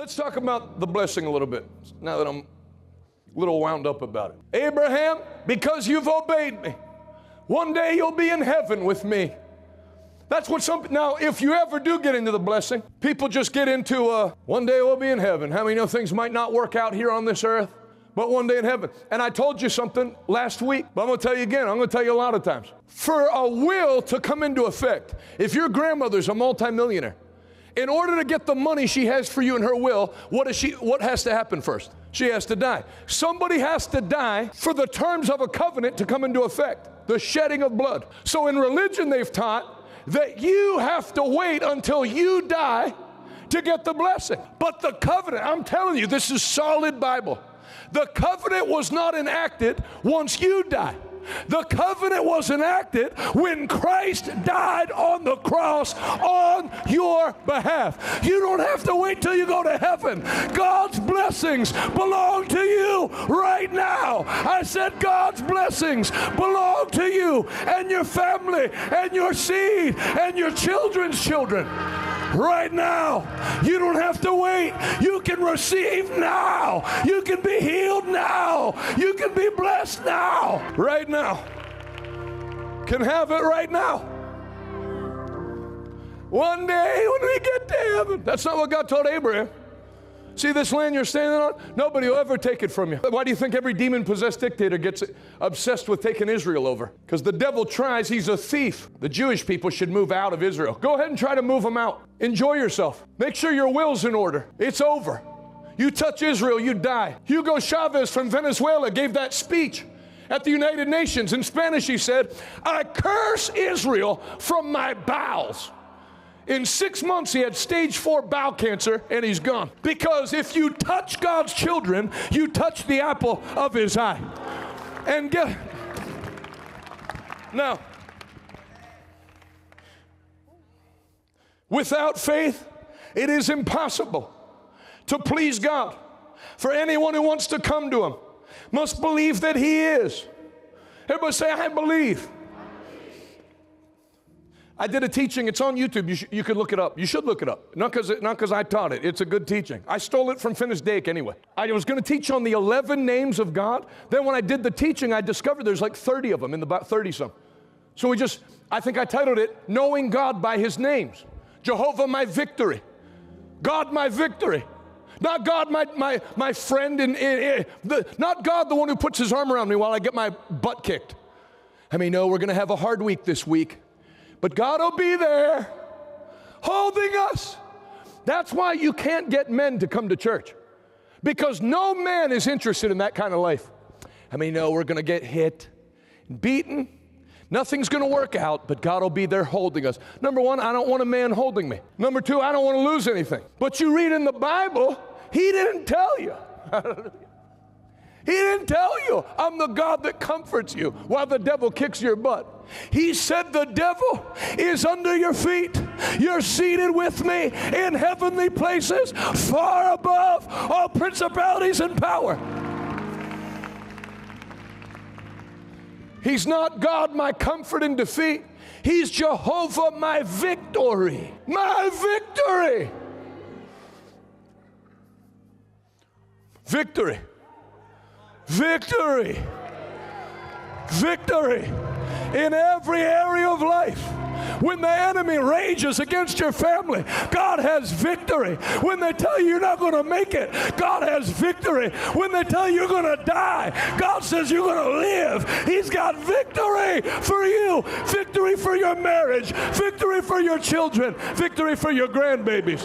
Let's talk about the blessing a little bit, now that I'm a little wound up about it. Abraham, because you've obeyed me, one day you'll be in heaven with me. That's what now, if you ever do get into the blessing, people just get into, one day we'll be in heaven. How many know things might not work out here on this earth, but one day in heaven? And I told you something last week, but I'm going to tell you again. I'm going to tell you a lot of times. For a will to come into effect, if your grandmother's a multimillionaire, in order to get the money she has for you in her will, what has to happen first? She has to die. Somebody has to die for the terms of a covenant to come into effect, the shedding of blood. So in religion, they've taught that you have to wait until you die to get the blessing. But the covenant, I'm telling you, this is solid Bible. The covenant was not enacted once you die. The covenant was enacted when Christ died on the cross on your behalf. You don't have to wait till you go to heaven. God's blessings belong to you right now. I said God's blessings belong to you and your family and your seed and your children's children. Right now. You don't have to wait. You can receive now. You can be healed now. You can be blessed now. Right now. Can have it right now. One day when we get to heaven. That's not what God told Abraham. See this land you're standing on? Nobody will ever take it from you. Why do you think every demon-possessed dictator gets obsessed with taking Israel over? Because the devil tries, he's a thief. The Jewish people should move out of Israel. Go ahead and try to move them out. Enjoy yourself. Make sure your will's in order. It's over. You touch Israel, you die. Hugo Chavez from Venezuela gave that speech at the United Nations. In Spanish, he said, I curse Israel from my bowels. In 6 months, he had stage 4 bowel cancer, and he's gone. Because if you touch God's children, you touch the apple of his eye. And now, without faith, it is impossible to please God. For anyone who wants to come to him must believe that he is. Everybody say, I believe. I did a teaching. It's on YouTube. You could look it up. You should look it up. Not because I taught it. It's a good teaching. I stole it from Finis Dake anyway. I was going to teach on the 11 names of God. Then when I did the teaching, I discovered there's like 30 of them in about 30-some. So I think I titled it, Knowing God by His Names. Jehovah, my victory. God, my victory. Not God, my friend. Not God, the one who puts his arm around me while I get my butt kicked. I mean, no, we're going to have a hard week this week. But God will be there holding us. That's why you can't get men to come to church. Because no man is interested in that kind of life. I mean, no, we're going to get hit, beaten. Nothing's going to work out, but God will be there holding us. Number one, I don't want a man holding me. Number two, I don't want to lose anything. But you read in the Bible, He didn't tell you. He didn't tell you, I'm the God that comforts you while the devil kicks your butt. He said the devil is under your feet. You're seated with me in heavenly places, far above all principalities and power. He's not God, my comfort in defeat. He's Jehovah, my victory. My victory. Victory. Victory. Victory in every area of life. When the enemy rages against your family, God has victory. When they tell you you're not going to make it, God has victory. When they tell you you're going to die, God says you're going to live. He's got victory for you. Victory for your marriage. Victory for your children. Victory for your grandbabies.